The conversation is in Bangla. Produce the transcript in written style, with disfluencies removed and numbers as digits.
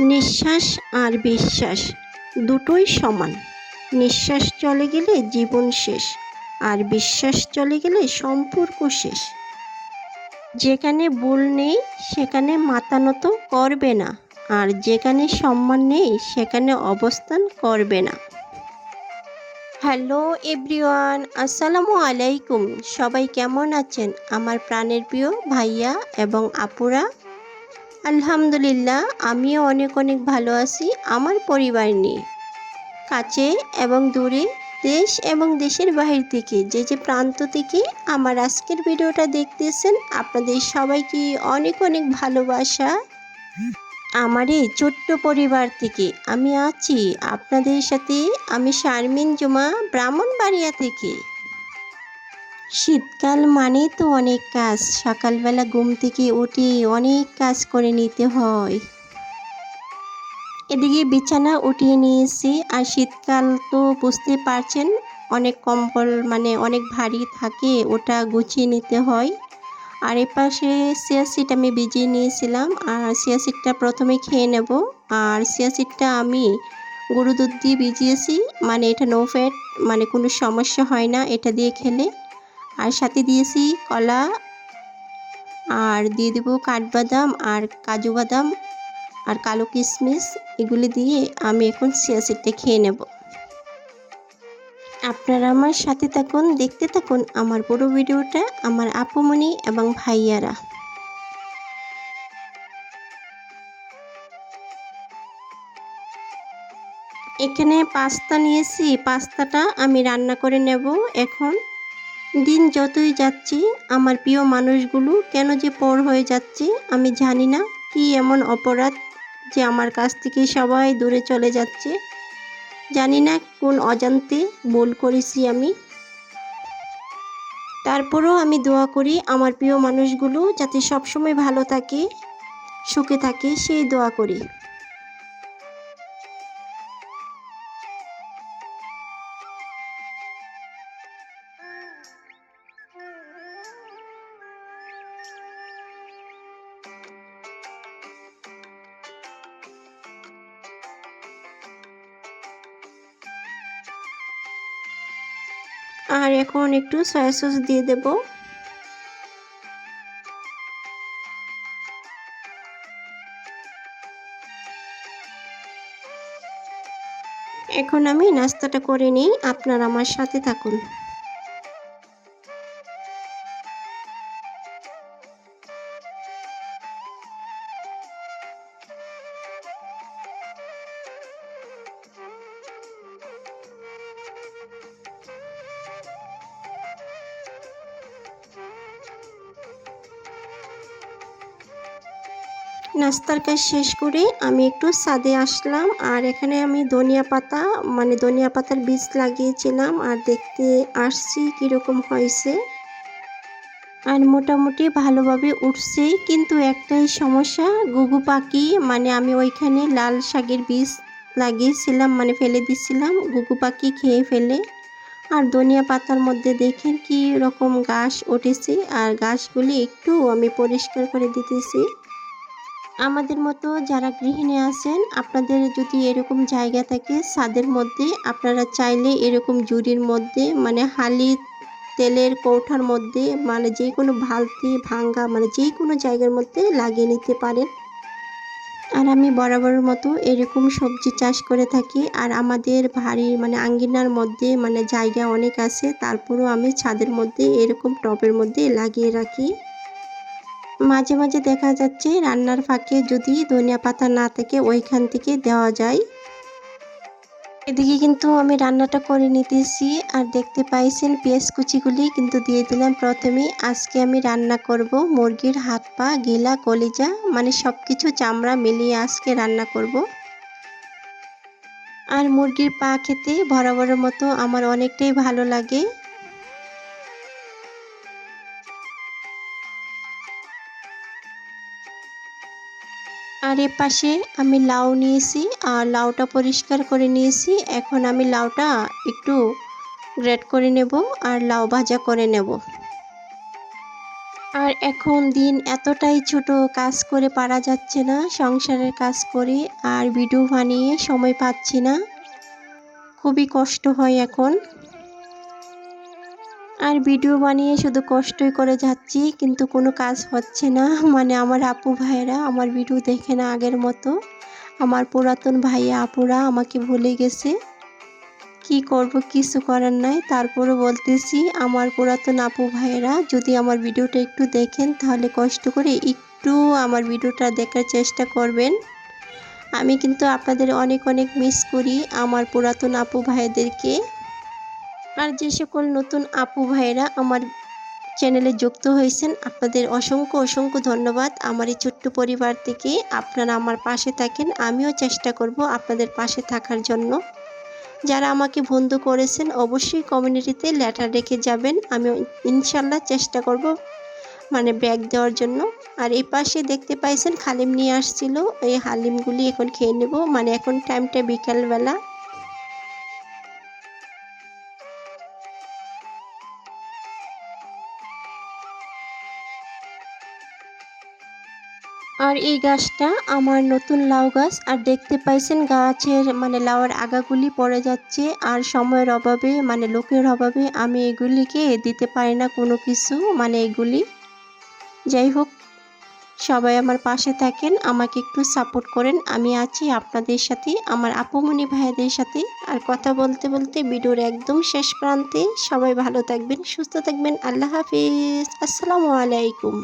নিঃশ্বাস আর বিশ্বাস দুটোই সমান। নিঃশ্বাস চলে গেলে জীবন শেষ, আর বিশ্বাস চলে গেলে সম্পর্ক শেষ। যেখানে ভুল নেই সেখানে মাথা নত করবে না, আর যেখানে সম্মান নেই সেখানে অবস্থান করবে না। হ্যালো এভরিওয়ান, আসসালামু আলাইকুম। সবাই কেমন আছেন আমার প্রাণের প্রিয় ভাইয়া এবং আপুরা? আলহামদুলিল্লাহ, আমিও অনেক ভালো আছি আমার পরিবার নিয়ে। কাছে এবং দূরে, দেশ এবং দেশের বাহির থেকে যে প্রান্ত থেকে আমার আজকের ভিডিওটা দেখতেছেন, আপনাদের সবাইকে অনেক ভালোবাসা। আমার এই ছোট্ট পরিবার থেকে আমি আছি আপনাদের সাথে। আমি শারমিন জুমা, ব্রাহ্মণবাড়িয়া থেকে। শীতকাল মানে তো অনেক কাজ। সকালবেলা ঘুম থেকে উঠে অনেক কাজ করে নিতে হয়। এদিকে বিছানা উঠিয়ে নিয়েছি, আর শীতকাল তো বুঝতে পারছেন, অনেক কম্বল মানে অনেক ভারী থাকে, ওটা গুছিয়ে নিতে হয়। আর এপাশে চিয়া সিড আমি ভিজিয়ে নিয়েছিলাম, আর চিয়া সিডটা প্রথমে খেয়ে নেব। আর চিয়া সিডটা আমি গরু দুধ দিয়ে ভিজিয়েছি, মানে এটা নো ফ্যাট, মানে কোনো সমস্যা হয় না এটা দিয়ে খেলে। আর সাথে দিয়েছি কলা, আর দিয়ে দেবো কাঠবাদাম আর কাজু বাদাম আর কালো কিশমিশ। এগুলি দিয়ে আমি এখন চিয়া সিডটা খেয়ে নেব। আপনারা আমার সাথে থাকুন, দেখতে থাকুন আমার পুরো ভিডিওটা, আমার আপুমনি এবং ভাইয়ারা। এখানে পাস্তা নিয়েছি, পাস্তাটা আমি রান্না করে নেব এখন। দিন যতই যাচ্ছে আমার প্রিয় মানুষগুলো কেন যে পর হয়ে যাচ্ছে আমি জানি না। কি এমন অপরাধ যে আমার কাছ থেকে সবাই দূরে চলে যাচ্ছে, জানি না কোন অজান্তে ভুল করেছি আমি। তারপরেও আমি দোয়া করি আমার প্রিয় মানুষগুলো যাতে সবসময় ভালো থাকে, সুখে থাকে, সেই দোয়া করি। আর এখন একটু সয়া সস দিয়ে দেব। এখন আমি নাস্তাটা করে নিই, আপনারা আমার সাথে থাকুন। নাস্তার কাজ শেষ করে আমি একটু ছাদে আসলাম, আর এখানে আমি ধনিয়া পাতা মানে ধনিয়া পাতার বীজ লাগিয়েছিলাম, আর দেখতে আসছি কীরকম হয়েছে। আর মোটামুটি ভালোভাবে উঠছে, কিন্তু একটাই সমস্যা, ঘুঘু পাখি, মানে আমি ওইখানে লাল শাকের বীজ লাগিয়েছিলাম, মানে ফেলে দিছিলাম, ঘুঘু পাখি খেয়ে ফেলে। আর ধনিয়া পাতার মধ্যে দেখেন কি রকম ঘাস উঠেছে, আর ঘাসগুলি একটু আমি পরিষ্কার করে দিতেছি। আমাদের মতো যারা গৃহিণী আছেন, আপনাদের যদি এরকম জায়গা থাকে ছাদের মধ্যে, আপনারা চাইলে এরকম ঝুড়ির মধ্যে মানে হালি তেলের কৌঠার মধ্যে, মানে যে কোনো বালতি ভাঙ্গা, মানে যে কোনো জায়গার মধ্যে লাগিয়ে নিতে পারেন। আর আমি বরাবরের মতো এরকম সবজি চাষ করে থাকি। আর আমাদের বাড়ির মানে আঙ্গিনার মধ্যে মানে জায়গা অনেক আছে, তারপরেও আমি ছাদের মধ্যে এরকম টবের মধ্যে লাগিয়ে রাখি। মাঝে মাঝে দেখা যাচ্ছে রান্নার ফাঁকে যদি ধনিয়া পাতা না থাকে ওইখান থেকে দেওয়া যায়। এদিকে কিন্তু আমি রান্নাটা করে নিতেছি, আর দেখতে পাইছেন পেঁয়াজ কুচিগুলি কিন্তু দিয়ে দিলাম প্রথমে। আজকে আমি রান্না করব মুরগির হাত পা গিলা কলিজা, মানে সব কিছু চামড়া মিলিয়ে আজকে রান্না করব। আর মুরগির পা খেতে বরাবরের মতো আমার অনেকটাই ভালো লাগে। আর এ পাশে আমি লাউ নিয়েছি, আর লাউটা পরিষ্কার করে নিয়েছি। এখন আমি লাউটা একটু গ্রেট করে নেব আর লাউ ভাজা করে নেব। আর এখন দিন এতটাই ছোট, কাজ করে পারা যাচ্ছে না, সংসারের কাজ করে আর ভিডিও বানিয়ে সময় পাচ্ছি না, খুবই কষ্ট হয় এখন। আর ভিডিও বানিয়ে শুধু কষ্টই করে যাচ্ছি, কিন্তু কোনো কাজ হচ্ছে না। মানে আমার আপু ভাইয়েরা আমার ভিডিও দেখে না আগের মতো, আমার পুরাতন ভাইয়া আপুরা আমাকে ভুলে গেছে। কি করব, কিছু করার নাই। তারপরে বলতেছি আমার পুরাতন আপু ভাইয়েরা যদি আমার ভিডিওটা একটু দেখেন তাহলে কষ্ট করে একটু আমার ভিডিওটা দেখার চেষ্টা করবেন। আমি কিন্তু আপনাদের অনেক অনেক মিস করি, আমার পুরাতন আপু ভাইদেরকে। আর যে সকল নতুন আপু ভাইয়েরা আমার চ্যানেলে যুক্ত হয়েছেন, আপনাদের অসংখ্য অসংখ্য ধন্যবাদ। আমার এই ছোট্ট পরিবার থেকে আপনারা আমার পাশে থাকেন, আমিও চেষ্টা করব আপনাদের পাশে থাকার জন্য। যারা আমাকে বন্ধু করেছেন অবশ্যই কমিউনিটিতে লেটার রেখে যাবেন, আমি ইনশাল্লাহ চেষ্টা করব মানে ব্যাগ দেওয়ার জন্য। আর এই পাশে দেখতে পাইছেন হালিম নিয়ে আসছিল, এই হালিমগুলি এখন খেয়ে নেব। মানে এখন টাইমটা বিকালবেলা। আর এই গাছটা আমার নতুন লাউ গাছ। আর দেখতে পাইছেন গাছের মানে লাউয়ের আগাগুলি পড়ে যাচ্ছে, আর সময়ের অভাবে মানে লোকের অভাবে আমি এগুলিকে দিতে পারি না কোনো কিছু, মানে এগুলি। যাই হোক, সবাই আমার পাশে থাকেন, আমাকে একটু সাপোর্ট করেন, আমি আছি আপনাদের সাথে, আমার আপুমনি ভাইদের সাথে। আর কথা বলতে বলতে ভিডিওর একদম শেষ প্রান্তে। সবাই ভালো থাকবেন, সুস্থ থাকবেন, আল্লাহ হাফিজ, আসসালামু আলাইকুম।